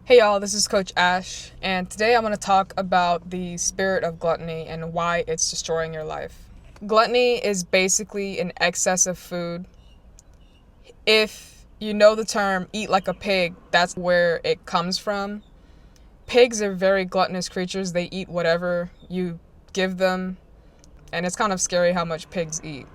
Hey y'all, this is Coach Ash, and today I'm going to talk about the spirit of gluttony and why it's destroying your life. Gluttony is basically an excess of food. If you know the term eat like a pig, that's where it comes from. Pigs are very gluttonous creatures. They eat whatever you give them, and it's kind of scary how much pigs eat.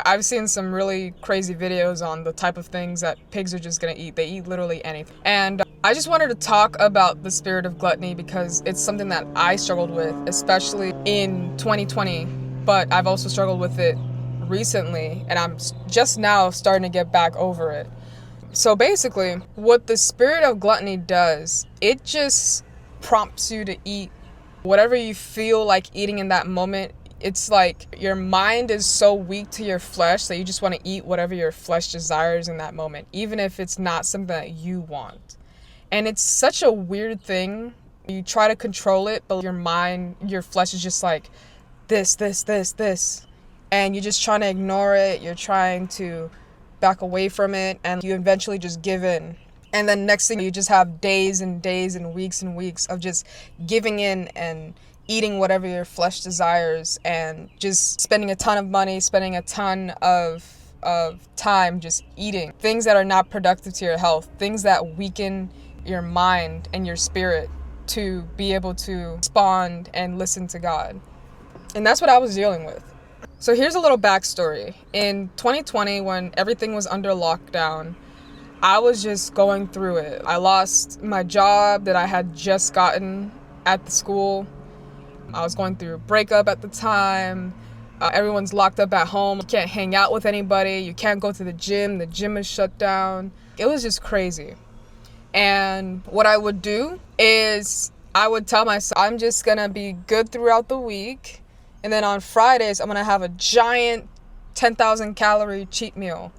I've seen some really crazy videos on the type of things that pigs are just gonna eat. They eat literally anything. And I just wanted to talk about the spirit of gluttony because it's something that I struggled with, especially in 2020, but I've also struggled with it recently, and I'm just now starting to get back over it. So basically, what the spirit of gluttony does, it just prompts you to eat whatever you feel like eating in that moment. It's like your mind is so weak to your flesh that you just want to eat whatever your flesh desires in that moment, even if it's not something that you want. And it's such a weird thing. You try to control it, but your mind, your flesh is just like this. And you're just trying to ignore it. You're trying to back away from it, and you eventually just give in. And then next thing, you just have days and days and weeks of just giving in and eating whatever your flesh desires, and just spending a ton of money, spending a ton of time just eating things that are not productive to your health, things that weaken your mind and your spirit to be able to respond and listen to God. And that's what I was dealing with. So here's a little backstory. In 2020, when everything was under lockdown, I was just going through it. I lost my job that I had just gotten at the school. I was going through a breakup at the time. Everyone's locked up at home. You can't hang out with anybody. You can't go to the gym. The gym is shut down. It was just crazy. And what I would do is I would tell myself, I'm just going to be good throughout the week. And then on Fridays, I'm going to have a giant 10,000 calorie cheat meal.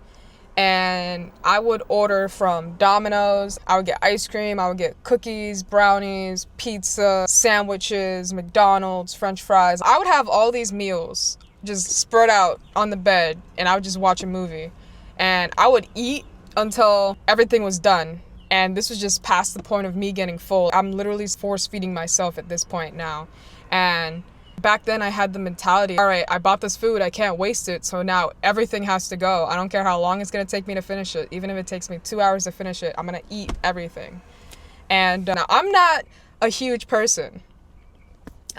And I would order from Domino's. I would get ice cream. I would get cookies, brownies, pizza, sandwiches, McDonald's, French fries. I would have all these meals just spread out on the bed, and I would just watch a movie. And I would eat until everything was done. And this was just past the point of me getting full. I'm literally force feeding myself at this point now. And back then I had the mentality, all right, I bought this food, I can't waste it, so now everything has to go. I don't care how long it's going to take me to finish it. Even if it takes me 2 hours to finish it, I'm going to eat everything. And now I'm not a huge person.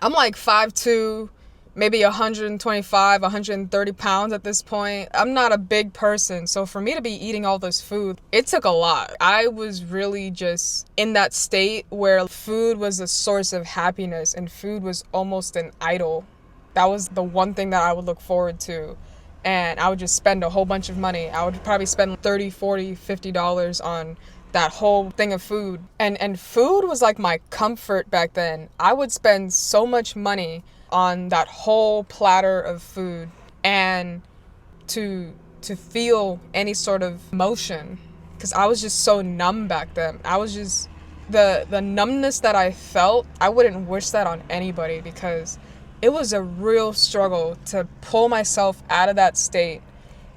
I'm like 5'2", maybe 125, 130 pounds at this point. I'm not a big person, so for me to be eating all this food, it took a lot. I was really just in that state where food was a source of happiness and food was almost an idol. That was the one thing that I would look forward to. And I would just spend a whole bunch of money. I would probably spend $30, $40, $50 on that whole thing of food. And food was like my comfort back then. I would spend so much money on that whole platter of food, and to feel any sort of emotion, because I was just so numb back then. I was just the numbness that I felt, I wouldn't wish that on anybody, because it was a real struggle to pull myself out of that state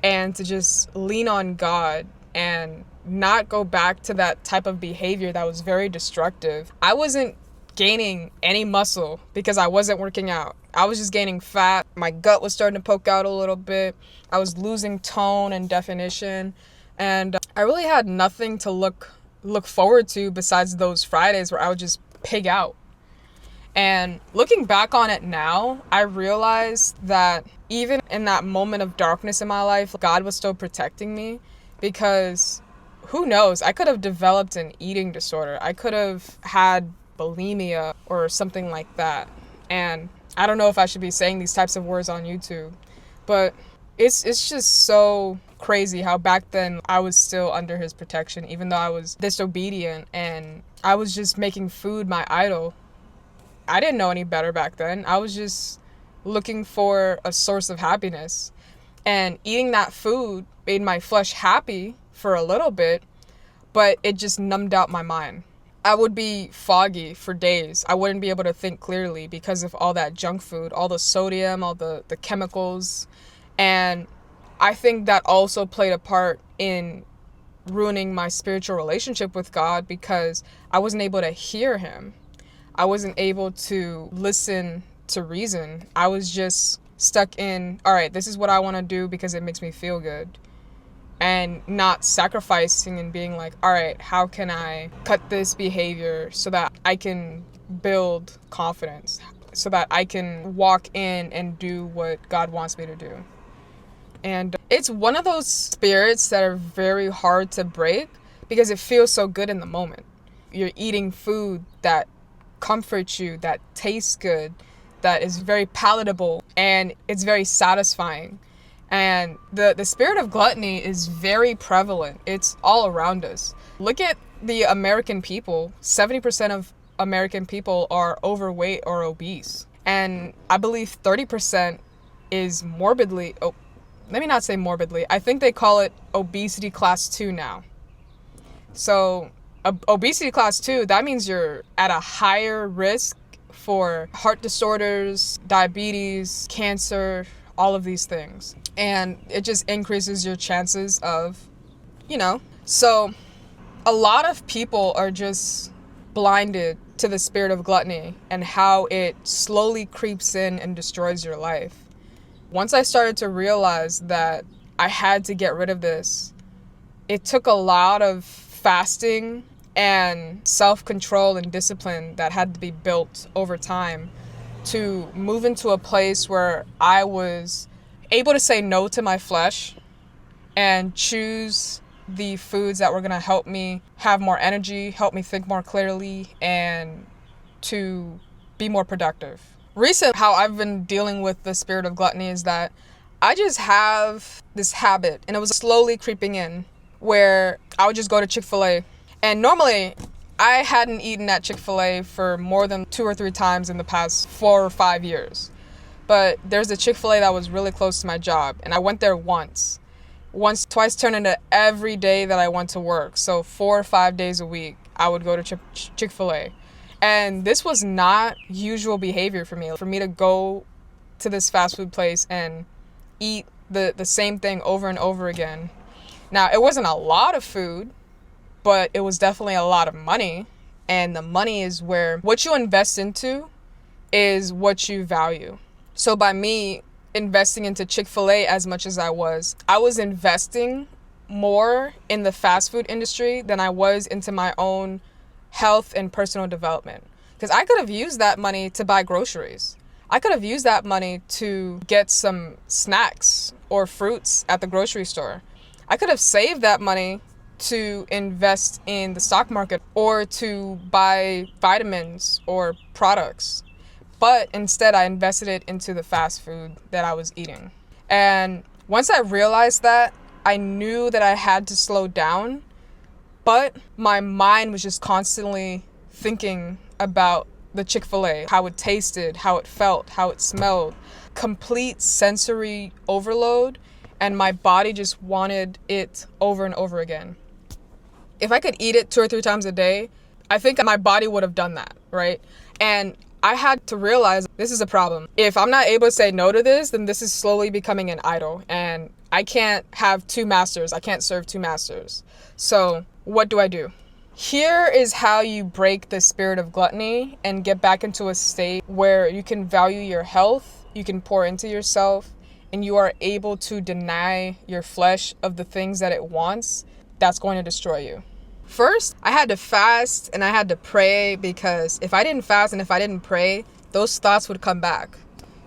and to just lean on God and not go back to that type of behavior that was very destructive. I wasn't gaining any muscle because I wasn't working out. I was just gaining fat. My gut was starting to poke out a little bit. I was losing tone and definition. And I really had nothing to look forward to besides those Fridays where I would just pig out. And looking back on it now, I realized that even in that moment of darkness in my life, God was still protecting me, because who knows, I could have developed an eating disorder. I could have had bulimia or something like that. And I don't know if I should be saying these types of words on YouTube, but it's just so crazy how back then I was still under his protection, even though I was disobedient and I was just making food my idol. I didn't know any better back then. I was just looking for a source of happiness, and eating that food made my flesh happy for a little bit, but it just numbed out my mind. I would be foggy for days. I wouldn't be able to think clearly because of all that junk food, all the sodium, all the chemicals. And I think that also played a part in ruining my spiritual relationship with God because I wasn't able to hear him. I wasn't able to listen to reason. I was just stuck in, all right, this is what I want to do because it makes me feel good. And not sacrificing and being like, all right, how can I cut this behavior so that I can build confidence, so that I can walk in and do what God wants me to do. And it's one of those spirits that are very hard to break because it feels so good in the moment. You're eating food that comforts you, that tastes good, that is very palatable, and it's very satisfying. And the spirit of gluttony is very prevalent. It's all around us. Look at the American people. 70% of American people are overweight or obese. And I believe 30% is morbidly, let me not say morbidly, I think they call it obesity class 2 now. So obesity class 2, that means you're at a higher risk for heart disorders, diabetes, cancer, all of these things. And it just increases your chances of, So a lot of people are just blinded to the spirit of gluttony and how it slowly creeps in and destroys your life. Once I started to realize that I had to get rid of this, it took a lot of fasting and self-control and discipline that had to be built over time to move into a place where I was able to say no to my flesh and choose the foods that were going to help me have more energy, help me think more clearly, and to be more productive. Recent, how I've been dealing with the spirit of gluttony is that I just have this habit, and it was slowly creeping in, where I would just go to Chick-fil-A. And normally, I hadn't eaten at Chick-fil-A for more than 2 or 3 times in the past 4 or 5 years. But there's a Chick-fil-A that was really close to my job, and I went there once. Twice turned into every day that I went to work. So 4 or 5 days a week, I would go to Chick-fil-A. And this was not usual behavior for me. For me to go to this fast food place and eat the same thing over and over again. Now, it wasn't a lot of food, but it was definitely a lot of money. And the money is where what you invest into is what you value. So by me investing into Chick-fil-A as much as I was investing more in the fast food industry than I was into my own health and personal development. Because I could have used that money to buy groceries. I could have used that money to get some snacks or fruits at the grocery store. I could have saved that money to invest in the stock market or to buy vitamins or products. But instead, I invested it into the fast food that I was eating. And once I realized that, I knew that I had to slow down, but my mind was just constantly thinking about the Chick-fil-A, how it tasted, how it felt, how it smelled. Complete sensory overload, and my body just wanted it over and over again. If I could eat it 2 or 3 times a day, I think my body would have done that, right? And I had to realize this is a problem. If I'm not able to say no to this, then this is slowly becoming an idol. And I can't have 2 masters. I can't serve 2 masters. So what do I do? Here is how you break the spirit of gluttony and get back into a state where you can value your health, you can pour into yourself, and you are able to deny your flesh of the things that it wants that's going to destroy you. First, I had to fast and I had to pray, because if I didn't fast and if I didn't pray, those thoughts would come back.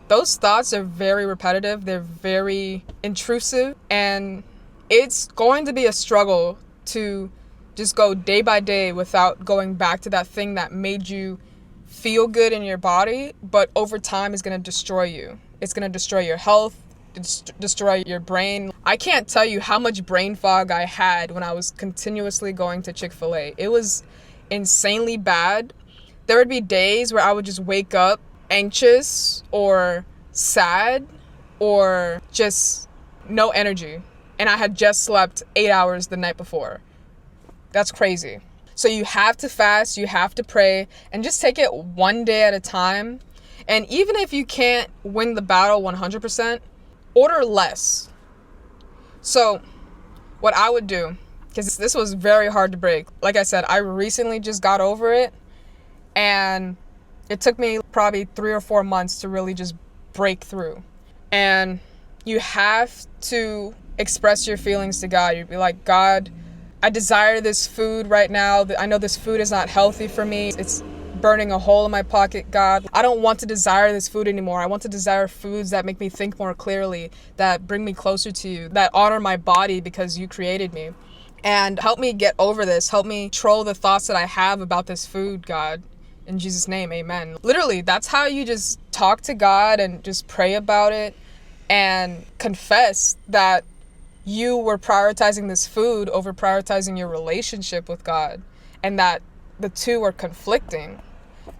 Those thoughts are very repetitive, they're very intrusive, and it's going to be a struggle to just go day by day without going back to that thing that made you feel good in your body, but over time is going to destroy you. It's going to destroy your health, destroy your brain. I can't tell you how much brain fog I had when I was continuously going to Chick-fil-A. It was insanely bad. There would be days where I would just wake up anxious or sad or just no energy. And I had just slept 8 hours the night before. That's crazy. So you have to fast, you have to pray, and just take it one day at a time. And even if you can't win the battle 100%, order less. So what I would do because this was very hard to break. Like I said, I recently just got over it, and it took me probably 3 or 4 months to really just break through. And you have to express your feelings to God. You'd be like, God, I desire this food right now. I know this food is not healthy for me. It's burning a hole in my pocket, God. I don't want to desire this food anymore. I want to desire foods that make me think more clearly, that bring me closer to you, that honor my body because you created me. And help me get over this. Help me control the thoughts that I have about this food, God. In Jesus' name, amen. Literally, that's how you just talk to God and just pray about it and confess that you were prioritizing this food over prioritizing your relationship with God, and that the two are conflicting.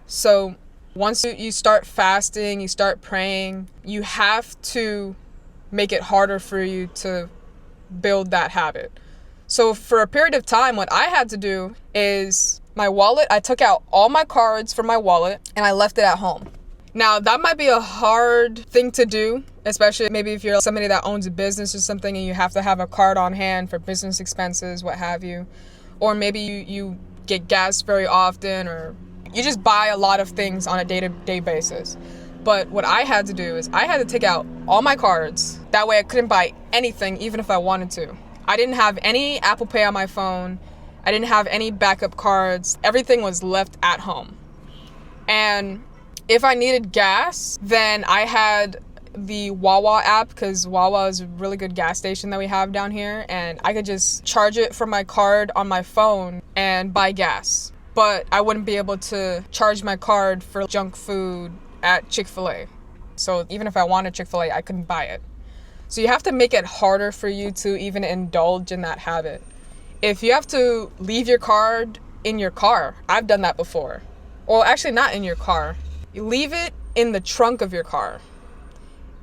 So once you start fasting, you start praying, you have to make it harder for you to build that habit. So for a period of time, what I had to do is my wallet, I took out all my cards from my wallet and I left it at home. Now, that might be a hard thing to do, especially maybe if you're somebody that owns a business or something and you have to have a card on hand for business expenses, what have you. Or maybe you get gas very often, or you just buy a lot of things on a day-to-day basis. But what I had to do is I had to take out all my cards. That way I couldn't buy anything, even if I wanted to. I didn't have any Apple Pay on my phone. I didn't have any backup cards. Everything was left at home. And if I needed gas, then I had the Wawa app, because Wawa is a really good gas station that we have down here, and I could just charge it from my card on my phone and buy gas. But I wouldn't be able to charge my card for junk food at Chick-fil-A. So even if I wanted Chick-fil-A, I couldn't buy it. So you have to make it harder for you to even indulge in that habit. If you have to leave your card in your car, I've done that before. Well, actually not in your car. You leave it in the trunk of your car.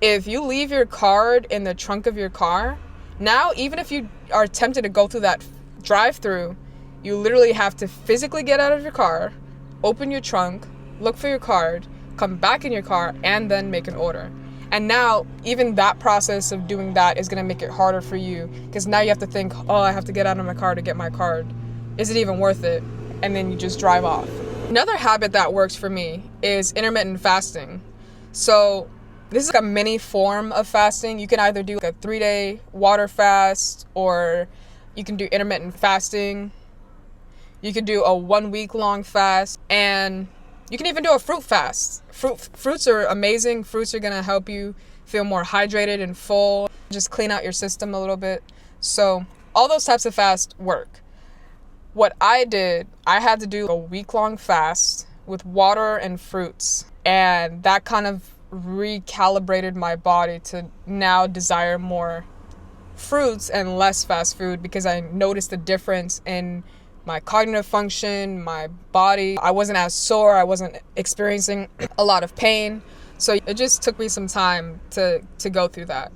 If you leave your card in the trunk of your car, now even if you are tempted to go through that drive-through, you literally have to physically get out of your car, open your trunk, look for your card, come back in your car, and then make an order. And now, even that process of doing that is going to make it harder for you, because now you have to think, oh, I have to get out of my car to get my card. Is it even worth it? And then you just drive off. Another habit that works for me is intermittent fasting. So this is like a mini form of fasting. You can either do like a 3-day water fast, or you can do intermittent fasting. You can do a 1-week long fast, and you can even do a fruit fast. Fruits are amazing. Fruits are going to help you feel more hydrated and full, just clean out your system a little bit. So all those types of fasts work. What I did, I had to do a week-long fast with water and fruits, and that kind of recalibrated my body to now desire more fruits and less fast food, because I noticed a difference in my cognitive function, my body. I wasn't as sore. I wasn't experiencing a lot of pain. So it just took me some time to go through that.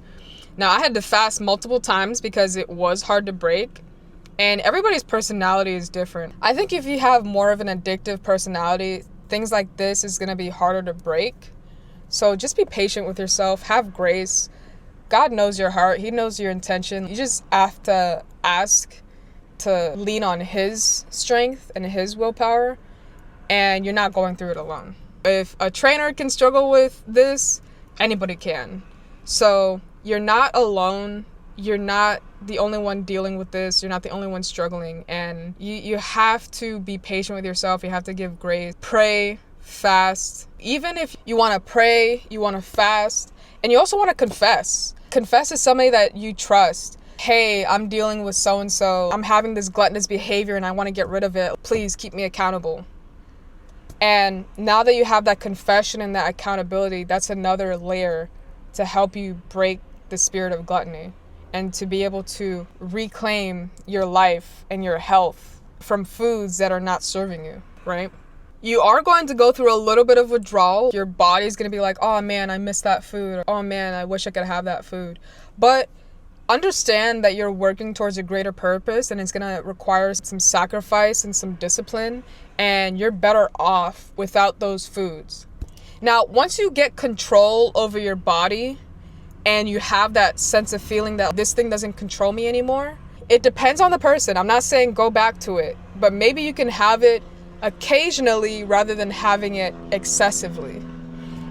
Now, I had to fast multiple times because it was hard to break. And everybody's personality is different. I think if you have more of an addictive personality, things like this is going to be harder to break. So just be patient with yourself. Have grace. God knows your heart. He knows your intention. You just have to ask to lean on His strength and His willpower, and you're not going through it alone. If a trainer can struggle with this, anybody can. So you're not alone. You're not the only one dealing with this. You're not the only one struggling. And you have to be patient with yourself. You have to give grace. Pray, fast. Even if you want to pray, you want to fast, and you also want to confess. Confess to somebody that you trust. Hey, I'm dealing with so-and-so. I'm having this gluttonous behavior and I want to get rid of it. Please keep me accountable. And now that you have that confession and that accountability, that's another layer to help you break the spirit of gluttony and to be able to reclaim your life and your health from foods that are not serving you, right? You are going to go through a little bit of withdrawal. Your body's going to be like, oh man, I miss that food. Or, oh man, I wish I could have that food. But understand that you're working towards a greater purpose, and it's going to require some sacrifice and some discipline, and you're better off without those foods. Now, once you get control over your body and you have that sense of feeling that this thing doesn't control me anymore, It depends on the person. I'm not saying go back to it, but maybe you can have it occasionally rather than having it excessively.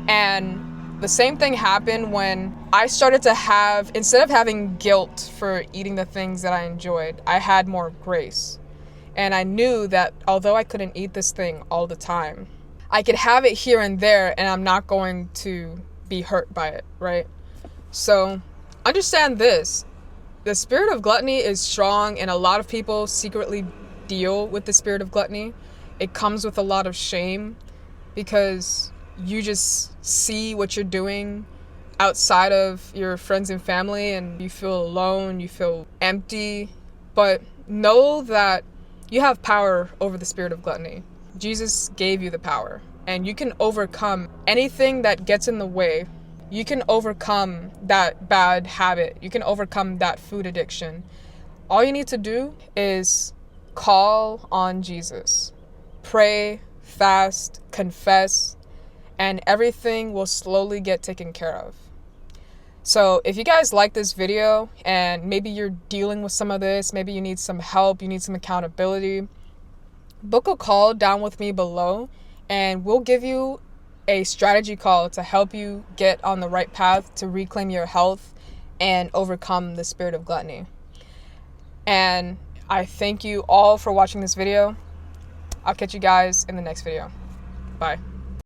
And the same thing happened when I started to have, instead of having guilt for eating the things that I enjoyed, I had more grace. And I knew that although I couldn't eat this thing all the time, I could have it here and there and I'm not going to be hurt by it, right? So understand this. The spirit of gluttony is strong, and a lot of people secretly deal with the spirit of gluttony. It comes with a lot of shame because you just see what you're doing outside of your friends and family and you feel alone, you feel empty. But know that you have power over the spirit of gluttony. Jesus gave you the power, and you can overcome anything that gets in the way. You can overcome that bad habit. You can overcome that food addiction. All you need to do is call on Jesus. Pray, fast, confess, and everything will slowly get taken care of. So if you guys like this video and maybe you're dealing with some of this, maybe you need some help, you need some accountability, book a call down with me below and we'll give you a strategy call to help you get on the right path to reclaim your health and overcome the spirit of gluttony. And I thank you all for watching this video. I'll catch you guys in the next video. Bye.